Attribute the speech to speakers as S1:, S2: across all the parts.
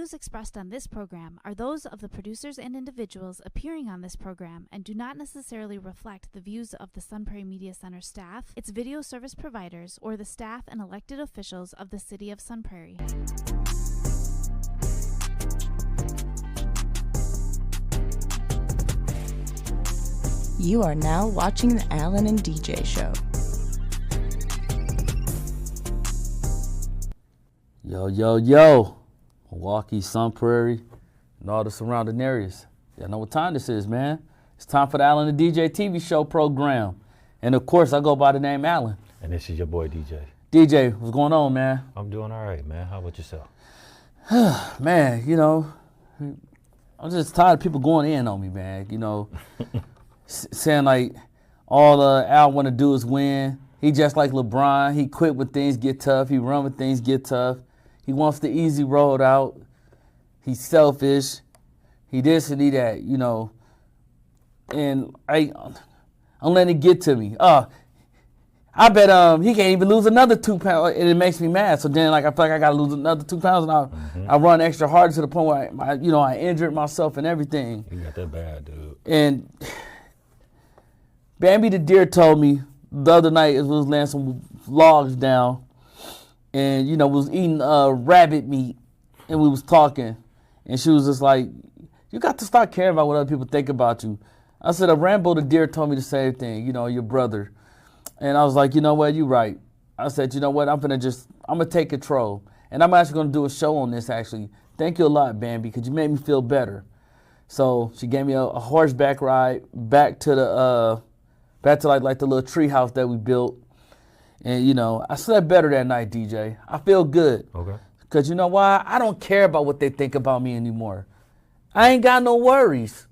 S1: views expressed on this program are those of the producers and individuals appearing on this program and do not necessarily reflect the views of the Sun Prairie Media Center staff, its video service providers, or the staff and elected officials of the City of Sun Prairie.
S2: You are now watching the Alan and DJ Show.
S3: Yo, yo, yo, Milwaukee, Sun Prairie, and all the surrounding areas. Y'all know what time this is, man. It's time for the Alan and DJ TV show program. And of course, I go by the name Alan.
S4: And this is your boy, DJ.
S3: DJ, what's going on, man?
S4: I'm doing all right, man. How about yourself?
S3: Man, you know, I'm just tired of people going in on me, man. You know, saying like all Al want to do is win. He just like LeBron. He quit when things get tough. He run when things get tough. He wants the easy road out. He's selfish. He this and he that, you know. And I'm letting it get to me. I bet he can't even lose another 2 pounds, and it makes me mad. So then, like, I feel like I got to lose another 2 pounds, and I run extra hard to the point where I injured myself and everything.
S4: You got that bad, dude.
S3: And Bambi the deer told me the other night as we was laying some logs down, and we was eating rabbit meat, and we was talking, and she was just like, "You got to start caring about what other people think about you." I said, Rambo the deer told me the same thing. Your brother, and I was like, you know what, you right. I said, you know what, I'm gonna take control, and I'm actually gonna do a show on this. Actually, thank you a lot, Bambi, because you made me feel better. So she gave me a horseback ride back to like the little tree house that we built. And, I slept better that night, DJ. I feel good.
S4: Okay.
S3: Because you know why? I don't care about what they think about me anymore. I ain't got no worries.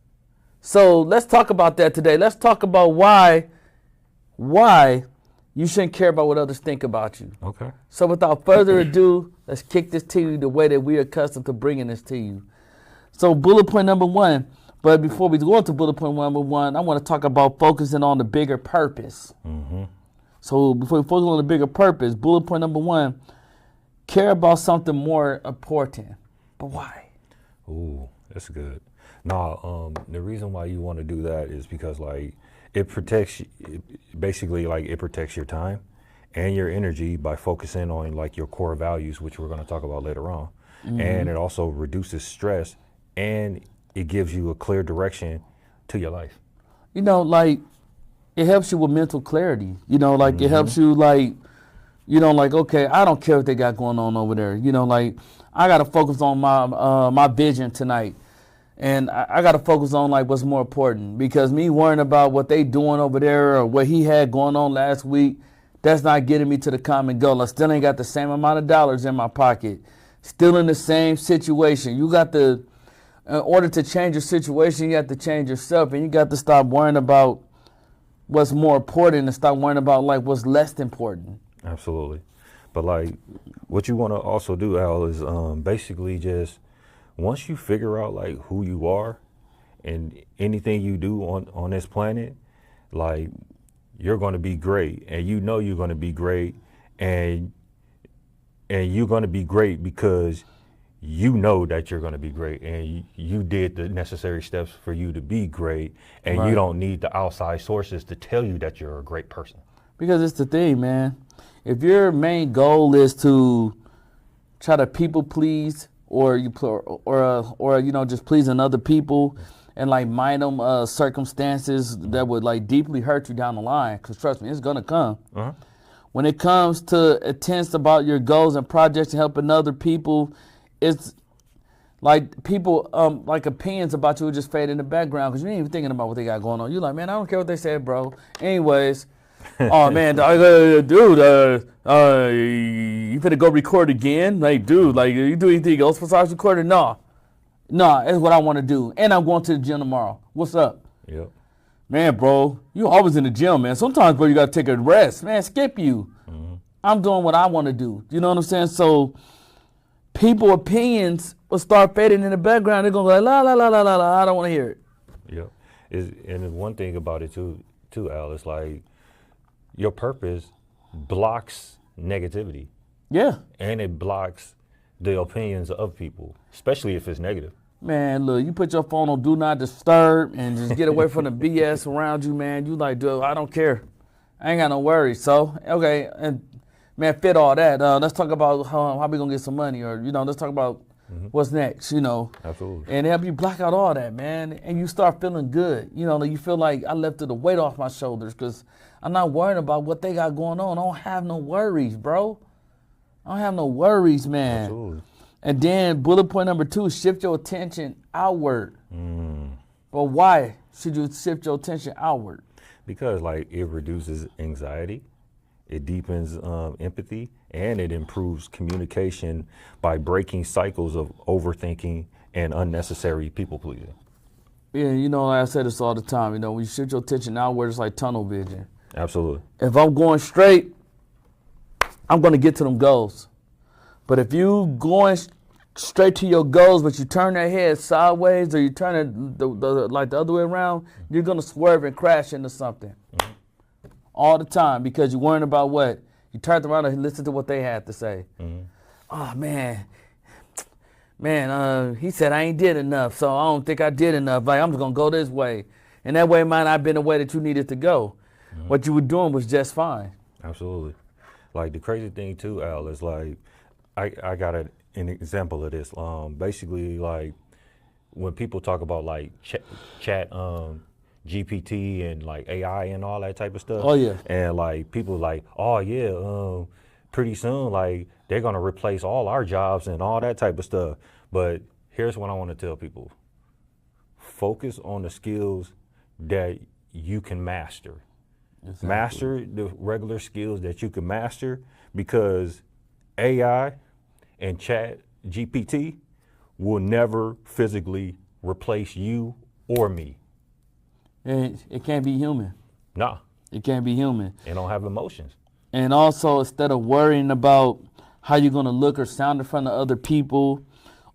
S3: So let's talk about that today. Let's talk about why you shouldn't care about what others think about you.
S4: Okay.
S3: So without further ado, let's kick this to you the way that we're accustomed to bringing this to you. So bullet point number one. But before we go into bullet point number one, I want to talk about focusing on the bigger purpose.
S4: Mm-hmm.
S3: So before we focus on the bigger purpose, bullet point number one, care about something more important. But why?
S4: Ooh, that's good. Now, the reason why you want to do that is because, like, it protects your time and your energy by focusing on, like, your core values, which we're going to talk about later on. Mm-hmm. And it also reduces stress, and it gives you a clear direction to your life.
S3: It helps you with mental clarity.
S4: Mm-hmm.
S3: It helps you, okay, I don't care what they got going on over there. I got to focus on my vision tonight. And I got to focus on, what's more important. Because me worrying about what they doing over there or what he had going on last week, that's not getting me to the common goal. I still ain't got the same amount of dollars in my pocket. Still in the same situation. In order to change your situation, you have to change yourself, and you got to stop worrying about what's more important and start worrying about what's less important.
S4: Absolutely. But what you want to also do, Al, is basically just once you figure out who you are and anything you do on this planet, you're going to be great, and you're going to be great, and you're going to be great because you know that you're going to be great, and you did the necessary steps for you to be great, and right. You don't need the outside sources to tell you that you're a great person.
S3: Because it's the thing, man. If your main goal is to try to people please, or just pleasing other people, and mind them circumstances that would deeply hurt you down the line, because trust me, it's gonna come. Uh-huh. When it comes to attempts about your goals and projects and helping other people, it's people opinions about you just fade in the background because you ain't even thinking about what they got going on. You're like, man, I don't care what they said, bro. Anyways, oh man, dude, you finna go record again? Dude, you do anything else besides recording? No, it's what I want to do, and I'm going to the gym tomorrow. What's up?
S4: Yep.
S3: Man, bro, you always in the gym, man. Sometimes, bro, you gotta take a rest, man. Skip you. Mm-hmm. I'm doing what I want to do. You know what I'm saying? So people opinions will start fading in the background. They're going to be like, la, la, la, la, la, la. I don't want to hear it.
S4: Yep. And one thing about it, too, Al, it's your purpose blocks negativity.
S3: Yeah.
S4: And it blocks the opinions of people, especially if it's negative.
S3: Man, look, you put your phone on Do Not Disturb and just get away from the BS around you, man. You like, dude, I don't care. I ain't got no worries. So, okay, and man, fit all that. Let's talk about how we gonna get some money, or let's talk about what's next.
S4: Absolutely.
S3: And help you block out all that, man, and you start feeling good. You feel like I lifted the weight off my shoulders because I'm not worried about what they got going on. I don't have no worries, bro. I don't have no worries, man.
S4: Absolutely.
S3: And then bullet point number 2, shift your attention outward. But why should you shift your attention outward?
S4: Because like it reduces anxiety, it deepens empathy, and it improves communication by breaking cycles of overthinking and unnecessary people pleasing.
S3: Yeah, like I say this all the time. When you shift your attention outward, it's like tunnel vision.
S4: Absolutely.
S3: If I'm going straight, I'm going to get to them goals. But if you going straight to your goals, but you turn that head sideways or you turn it like the other way around, you're going to swerve and crash into something all the time because you're worrying about what? You turned around and listened to what they had to say. Oh, man, he said I ain't did enough, so I don't think I did enough. Like, I'm just going to go this way. And that way might not have been the way that you needed to go. What you were doing was just fine.
S4: Absolutely. Like the crazy thing too, Al, is like, I got an example of this. Basically, like when people talk about like chat GPT and like AI and all that type of stuff.
S3: Oh yeah.
S4: And like people like, oh yeah, pretty soon like they're gonna replace all our jobs and all that type of stuff. But here's what I want to tell people: focus on the skills that you can master. Exactly. Master the regular skills that you can master, because AI and chat GPT will never physically replace you or me.
S3: It can't be human.
S4: Nah.
S3: It can't be human.
S4: It don't have emotions.
S3: And also, instead of worrying about how you're going to look or sound in front of other people,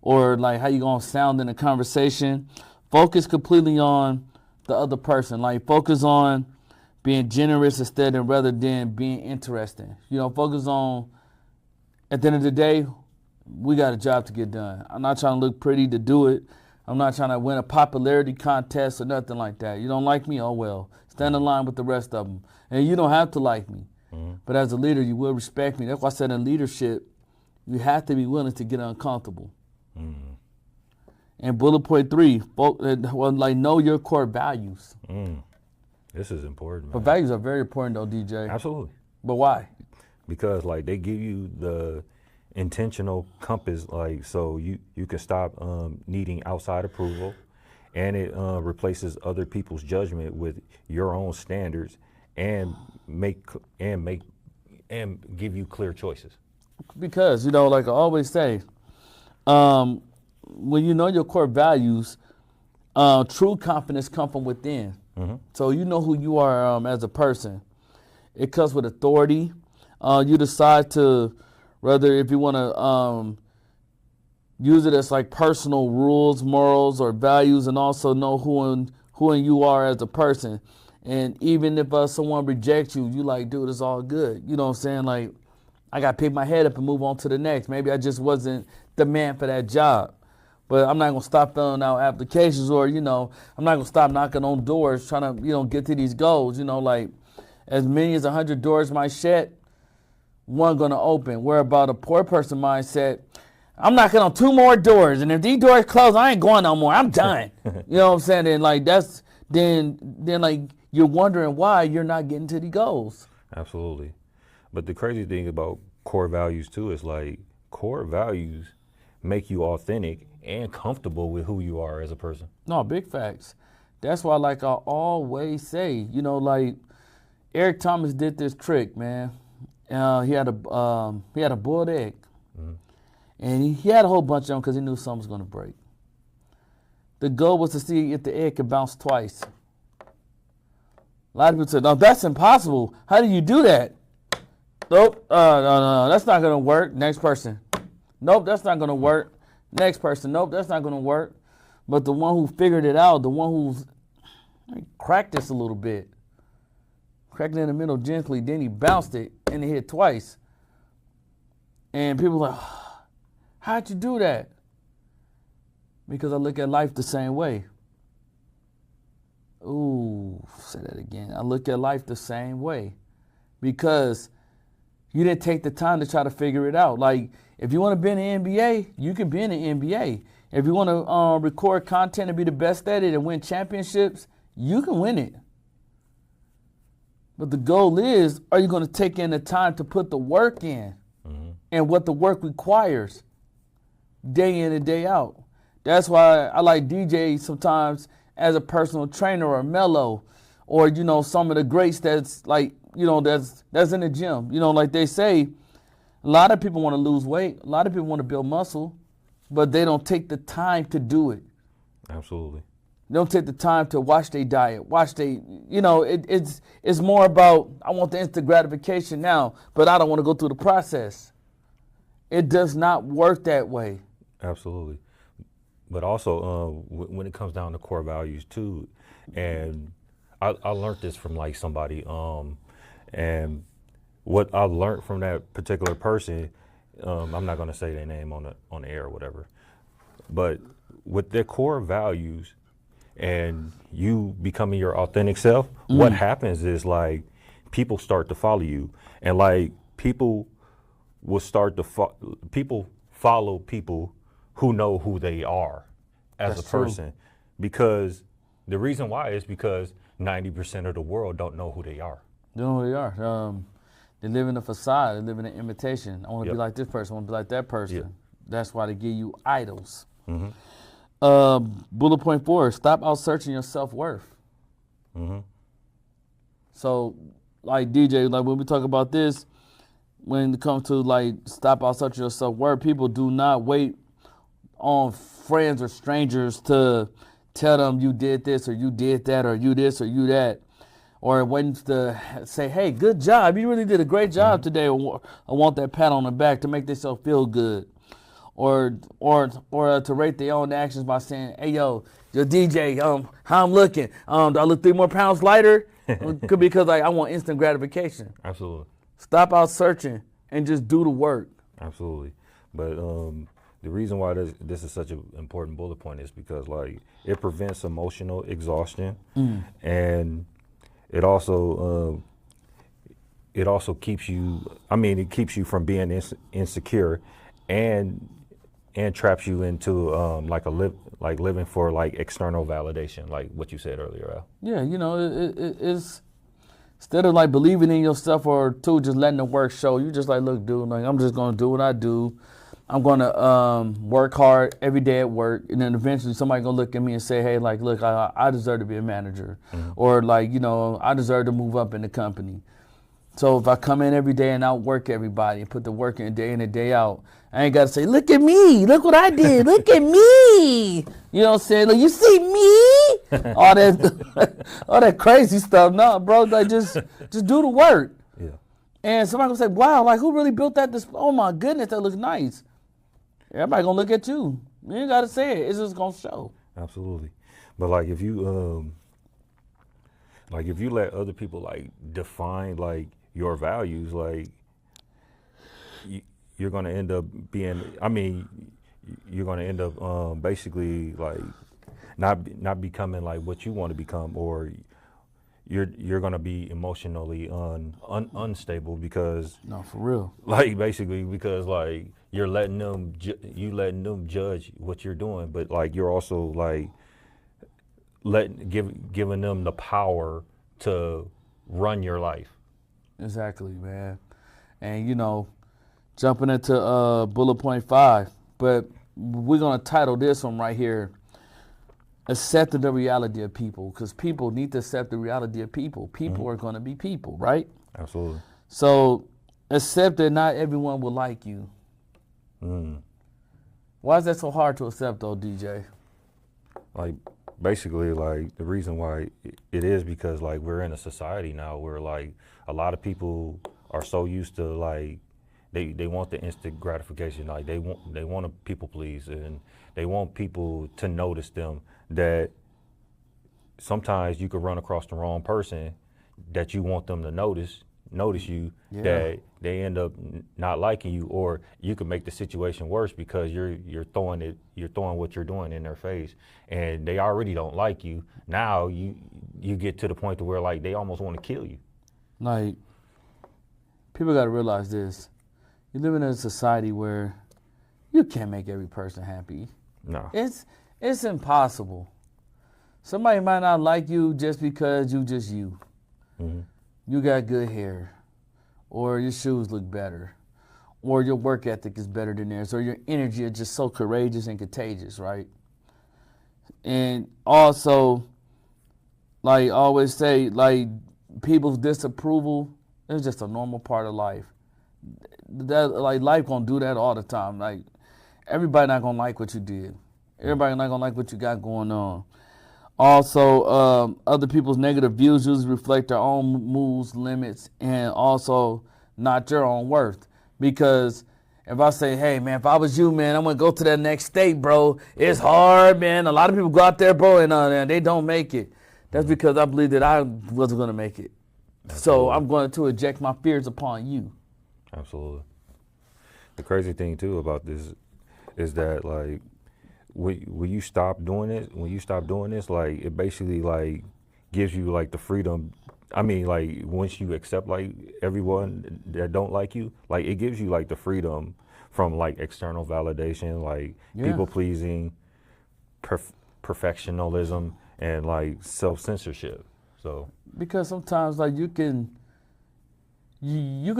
S3: or like how you're going to sound in a conversation, focus completely on the other person. Like focus on being generous instead and rather than being interesting. Focus on, at the end of the day, we got a job to get done. I'm not trying to look pretty to do it. I'm not trying to win a popularity contest or nothing like that. You don't like me? Oh, well. Stand in line with the rest of them. And you don't have to like me. But as a leader, you will respect me. That's why I said in leadership, you have to be willing to get uncomfortable. And bullet point 3, know your core values.
S4: This is important, man.
S3: But values are very important, though, DJ.
S4: Absolutely.
S3: But why?
S4: Because like they give you the intentional compass, like so you can stop needing outside approval, and it replaces other people's judgment with your own standards, and give you clear choices. Because
S3: like I always say, when you know your core values, true confidence comes from within. So you know who you are as a person. It comes with authority. You decide to, whether if you want to use it as like personal rules, morals, or values, and also know who and you are as a person. And even if someone rejects you, you like, dude, it's all good. You know what I'm saying? Like, I got to pick my head up and move on to the next. Maybe I just wasn't the man for that job. But I'm not going to stop filling out applications, or, I'm not going to stop knocking on doors trying to, get to these goals. Like as many as 100 doors might shut, one going to open. Where about a poor person mindset, I'm knocking on 2 more doors, and if these doors close, I ain't going no more. I'm done. You know what I'm saying? And like then like you're wondering why you're not getting to the goals.
S4: Absolutely. But the crazy thing about core values too is like core values make you authentic and comfortable with who you are as a person.
S3: No, big facts. That's why, like I always say, like Eric Thomas did this trick, man. He had a boiled egg, and he had a whole bunch of them because he knew something was going to break. The goal was to see if the egg could bounce twice. A lot of people said, "No, that's impossible. How do you do that?" Nope, no, that's not going to work. Next person. Nope, that's not going to work. Next person. Nope, that's not going to work. But the one who figured it out, the one who's cracked this a little bit, cracked it in the middle gently, then he bounced it and it hit twice. And people were like, How'd you do that? Because I look at life the same way. Ooh, say that again. I look at life the same way. Because you didn't take the time to try to figure it out. Like, if you want to be in the NBA, you can be in the NBA. If you want to record content and be the best at it and win championships, you can win it. But the goal is, are you going to take in the time to put the work in and what the work requires day in and day out? That's why I like DJ sometimes as a personal trainer or Melo or, you know, some of the greats that's like, you know, that's in the gym. You know, like they say, a lot of people want to lose weight. A lot of people want to build muscle, but they don't take the time to do it.
S4: Absolutely.
S3: They don't take the time to watch their diet, you know, it's more about, I want the instant gratification now, but I don't want to go through the process. It does not work that way.
S4: Absolutely. But also when it comes down to core values too, and I learned this from like somebody, and what I learned from that particular person, I'm not going to say their name on the air or whatever, but with their core values and you becoming your authentic self, what happens is like people start to follow you, and like people will start to people follow people who know who they are as
S3: That's
S4: a person.
S3: true.
S4: Because the reason why is because 90% of the world don't know who they are.
S3: They know who they are. They live in a facade. They live in an imitation. I want to be like this person. I want to be like that person.
S4: Yep.
S3: That's why they give you idols. Bullet point 4, stop out searching your self-worth. So, like DJ, like when we talk about this, when it comes to like stop out searching your self-worth, people do not wait on friends or strangers to tell them you did this or you did that or you this or you that, or waiting to say, hey, good job, you really did a great job today. I want that pat on the back to make themselves feel good, or to rate their own actions by saying, hey, yo DJ, how I'm looking? Do I look 3 more pounds lighter? Could be because like I want instant gratification.
S4: Absolutely.
S3: Stop out searching and just do the work.
S4: Absolutely. But the reason why this is such an important bullet point is because like it prevents emotional exhaustion, and it also keeps you. I mean, it keeps you from being insecure, and traps you into living for like external validation, like what you said earlier, Al.
S3: Yeah, you know, it's instead of like believing in yourself or just letting the work show. You just like, look, dude, like I'm just gonna do what I do. I'm gonna work hard every day at work, and then eventually somebody gonna look at me and say, hey, like, look, I deserve to be a manager, or like, you know, I deserve to move up in the company. So if I come in every day and outwork everybody and put the work in day day out, I ain't gotta say, look at me, look what I did, look at me. You know what I'm saying? Like, you see me? all that crazy stuff. No, bro, like just do the work.
S4: Yeah.
S3: And somebody gonna say, wow, like who really built that display? Oh my goodness, that looks nice. Everybody gonna look at you. You ain't gotta say it. It's just gonna show.
S4: Absolutely. But like if you let other people like define like your values, like you're gonna end up being. I mean, you're gonna end up basically like not becoming like what you want to become, or you're gonna be emotionally unstable because
S3: No, for real.
S4: like basically because like you're letting them judge what you're doing, but like you're also like giving them the power to run your life.
S3: Exactly, man. And you know, jumping into bullet point 5, but we're gonna title this one right here, accepting the reality of people, because people need to accept the reality of people. People are gonna be people, right?
S4: Absolutely.
S3: So accept that not everyone will like you. Why is that so hard to accept though, DJ?
S4: Like basically like the reason why it is because like we're in a society now where like a lot of people are so used to like they want the instant gratification, like they want to people please, and they want people to notice them, that sometimes you could run across the wrong person that you want them to notice notice you,
S3: Yeah.
S4: that they end up not liking you, or you can make the situation worse because you're throwing what you're doing in their face, and they already don't like you. Now you get to the point to where like they almost want to kill you.
S3: Like, people got to realize this. You live in a society where you can't make every person happy.
S4: No.
S3: It's impossible. Somebody might not like you just because you just you.
S4: Mm-hmm.
S3: You got good hair, or your shoes look better, or your work ethic is better than theirs, or your energy is just so courageous and contagious, right? And also, like I always say, like, people's disapproval is just a normal part of life. That, like, life gonna do that all the time. Like, everybody not gonna like what you did. Everybody not gonna like what you got going on. Also, other people's negative views usually reflect their own moods, limits, and also not your own worth. Because if I say, hey, man, if I was you, man, I'm going to go to that next state, bro. It's hard, man. A lot of people go out there, bro, and they don't make it. That's because I believe that I wasn't going to make it.
S4: Absolutely.
S3: So I'm going to eject my fears upon you.
S4: Absolutely. The crazy thing, too, about this is that, like, when you stop doing this, like, it basically, like, gives you, like, the freedom. I mean, like, once you accept, like, everyone that don't like you, like, it gives you, like, the freedom from, like, external validation, like, people pleasing, perfectionism, and, like, self-censorship. So
S3: because sometimes, like, you could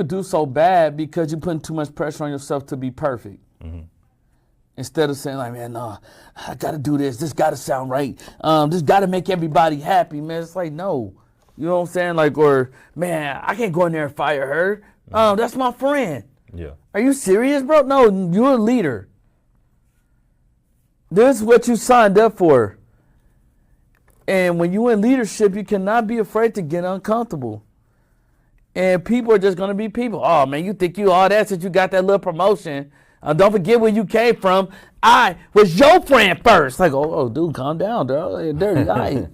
S3: do so bad because you're putting too much pressure on yourself to be perfect.
S4: Mm-hmm.
S3: Instead of saying, like, man, no, I got to do this. This got to sound right. This got to make everybody happy, man. It's like, no. You know what I'm saying? Like, or, man, I can't go in there and fire her. That's my friend.
S4: Yeah.
S3: Are you serious, bro? No, you're a leader. This is what you signed up for. And when you're in leadership, you cannot be afraid to get uncomfortable. And people are just going to be people. Oh, man, you think you all that since you got that little promotion. Don't forget where you came from. I was your friend first. Like, oh, dude, calm down, dog. Dirty eye. You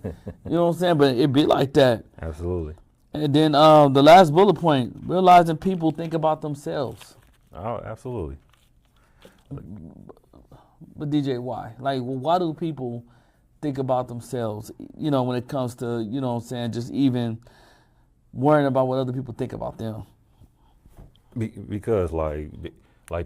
S3: know what I'm saying? But it be like that.
S4: Absolutely.
S3: And then the last bullet point, realizing people think about themselves.
S4: Oh, absolutely.
S3: But DJ, why? Like, well, why do people think about themselves, you know, when it comes to, you know what I'm saying, just even worrying about what other people think about them?
S4: Because, like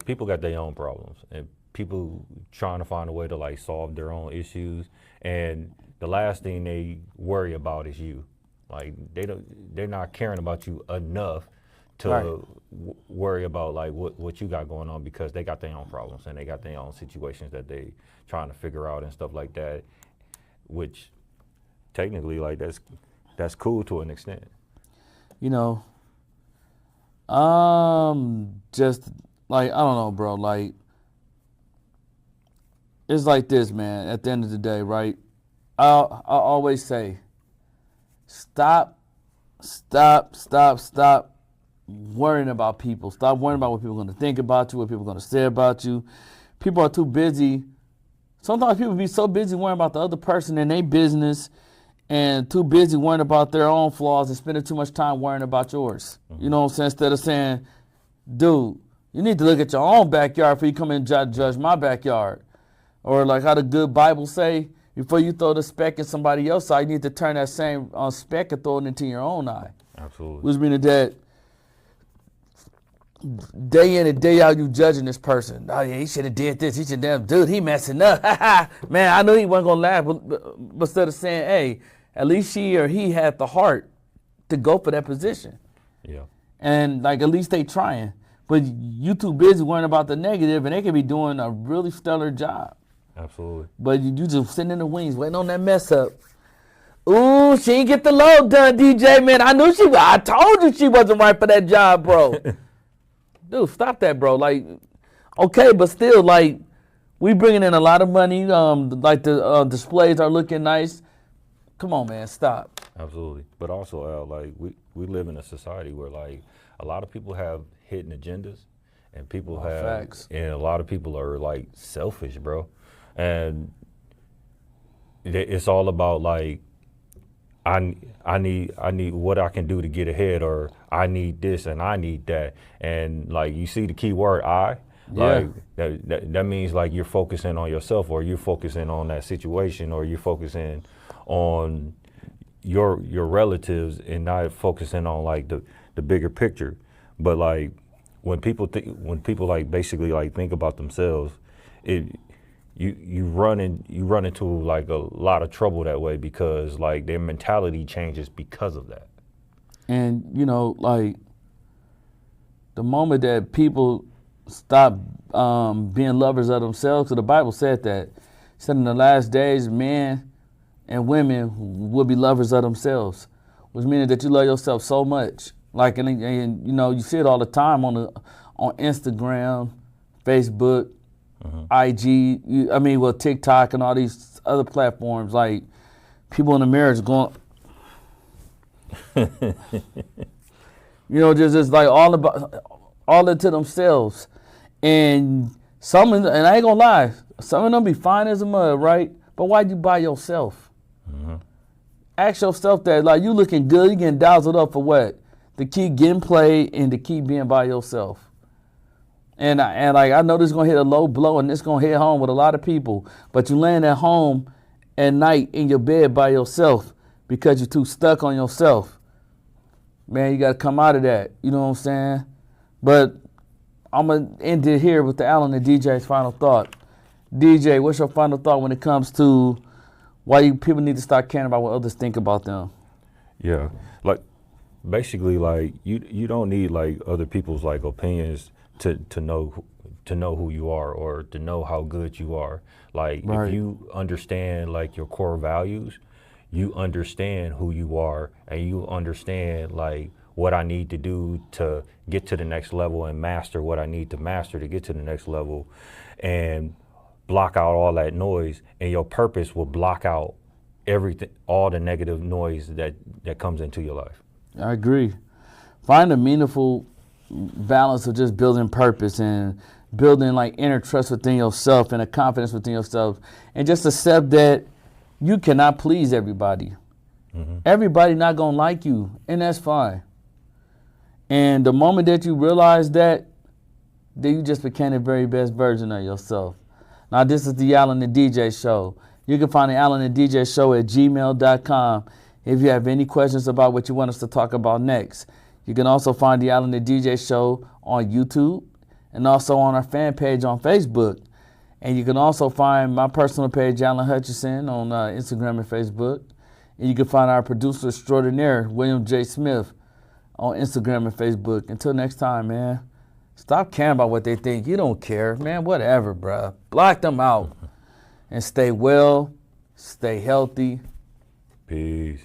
S4: people got their own problems, and people trying to find a way to, like, solve their own issues, and the last thing they worry about is you. Like, they're not caring about you enough to worry about, like, what you got going on, because they got their own problems and they got their own situations that they trying to figure out and stuff like that, which technically, like, that's cool to an extent.
S3: You know, just, like, I don't know, bro. Like, it's like this, man. At the end of the day, right? I always say, stop worrying about people. Stop worrying about what people are going to think about you, what people are going to say about you. People are too busy. Sometimes people be so busy worrying about the other person and their business, and too busy worrying about their own flaws and spending too much time worrying about yours. Mm-hmm. You know what I'm saying? Instead of saying, dude, you need to look at your own backyard before you come and judge my backyard. Or like how the good Bible say, before you throw the speck in somebody else's eye, you need to turn that same speck and throw it into your own eye.
S4: Absolutely.
S3: Which means that day in and day out you judging this person. Oh yeah, he should have did this. He should have, dude, he messing up. Man, I knew he wasn't gonna laugh. But instead of saying, hey, at least she or he had the heart to go for that position. Yeah. And like, at least they trying. But you too busy worrying about the negative, and they could be doing a really stellar job.
S4: Absolutely.
S3: But you just sitting in the wings waiting on that mess up. Ooh, she ain't get the load done, DJ, man. I told you she wasn't right for that job, bro. Dude, stop that, bro. Like, okay, but still, like, we bringing in a lot of money. Like the displays are looking nice. Come on, man, stop.
S4: Absolutely. But also, like, we live in a society where, like, a lot of people have hidden agendas, and people have
S3: facts.
S4: And a lot of people are, like, selfish, bro. And it's all about, like, I need what I can do to get ahead, or I need this and I need that. And like you see the key word I, like that means like you're focusing on yourself, or you're focusing on that situation, or you're focusing on your relatives and not focusing on like the bigger picture. But like when people like basically like think about themselves, you run into like a lot of trouble that way, because like their mentality changes because of that.
S3: And you know, like the moment that people stop being lovers of themselves, because the Bible said that, it said in the last days, men and women will be lovers of themselves, which means that you love yourself so much. Like, and you know, you see it all the time on Instagram, Facebook, IG, TikTok and all these other platforms. Like, people in the marriage going, just like all into themselves. And and I ain't gonna lie, some of them be fine as a mud, right? But why you by yourself? Ask yourself that. Like, you looking good, you getting dazzled up for what? To keep getting played and to keep being by yourself. And I know this is gonna hit a low blow, and this gonna hit home with a lot of people. But you laying at home at night in your bed by yourself because you're too stuck on yourself. Man, you gotta come out of that. You know what I'm saying? But I'm gonna end it here with the Alan and DJ's final thought. DJ, what's your final thought when it comes to why people need to start caring about what others think about them?
S4: Yeah, like basically, like you don't need like other people's like opinions to know who you are, or to know how good you are. Like, right. If you understand like your core values, you understand who you are, and you understand like what I need to do to get to the next level and master what I need to master to get to the next level, and block out all that noise, and your purpose will block out everything, all the negative noise that comes into your life.
S3: I agree. Find a meaningful balance of just building purpose and building like inner trust within yourself and a confidence within yourself, and just accept that you cannot please everybody. Everybody not gonna like you, and that's fine. And the moment that you realize that, then you just became the very best version of yourself. Now, this is the Alan and DJ Show. You can find the Alan and DJ Show at gmail.com if you have any questions about what you want us to talk about next. You can also find the Alan and DJ Show on YouTube and also on our fan page on Facebook. And you can also find my personal page, Alan Hutchinson, on Instagram and Facebook. And you can find our producer extraordinaire, William J. Smith, on Instagram and Facebook. Until next time, man, stop caring about what they think. You don't care, man, whatever, bruh. Block them out and stay well, stay healthy.
S4: Peace.